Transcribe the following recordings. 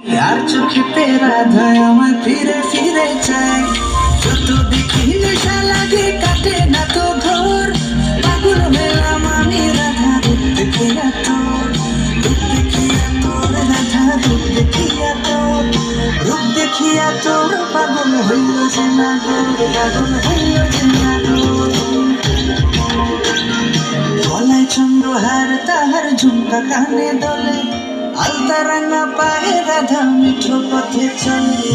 আর চোখেতে রাধা আমার ফিরে ফিরে চাই, যত দেখি নেশা লাগে কাটে না তো ঘোর, পাগল হলাম আমি রাধা রূপ দেখিয়া তোর, রূপ দেখিয়া তোর রাধা রূপ দেখিয়া তোর, রূপ দেখিয়া তোর পাগল হইল যে না গোর, পাগল হইল যে না গোর। গলায় চন্দ্রহার তাহার ঝুমকা কানে দলে, আলতা রাঙা পায়ে রাধা মিঠো পথে চলে,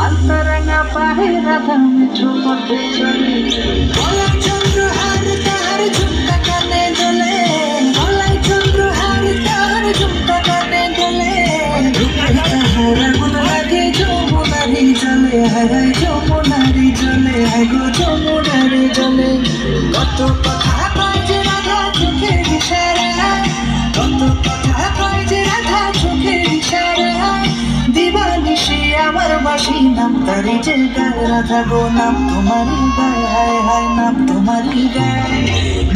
আলতা রাঙা পায়ে রাধা মিঠো পথে চলে। গলায় চন্দ্রহার তাহার ঝুমকা কানে দলে, গলায় চন্দ্রহার তাহার ঝুমকা কানে দলে, তাহার আগুন লাগে যমুনারি জলে, হারাই যমুনারি জলে, আগো যমুনারি জলে। কত কথা কয় যে রাধা চোখের ইশারায়, কত কথা কয় যে রাধা চোখের ইশারায়, দিবানিশি আমার বাসি নাম তারি যে গায়, রাধা গো নাম তোমারই গায়, হায় হায় নাম তোমারই গায়।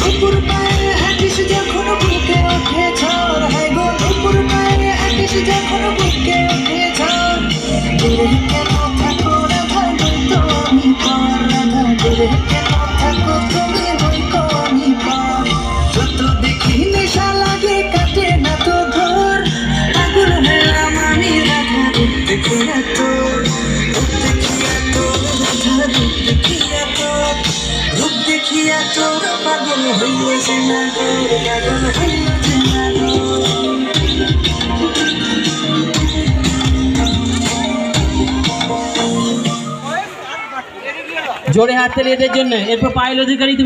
দুপুর পায়ে হাঁটিস যখন বুকে ওঠে ঝড়, হায় গো দুপুর পায়ে হাঁটিস যখন বুকে ওঠে ঝড়, দূরে কেন থাকো রাধা হইতো আমি পর, রাধা দূরে কেন থাকো তুমি হইতো আমি পর, যত দেখি নেশা লাগে কাটে না তো ঘোর, পাগল হলাম আমি রাধা রূপ দেখিয়া তোর, রূপ দেখিয়া তোর রাধা রূপ দেখিয়া তোর, রূপ দেখিয়া তোর পাগল হইল যে না গোর, পাগল হইল যে না গোর। জোরে হাততালি এদের জন্য। এরপর পায়েল অধিকারী তুমি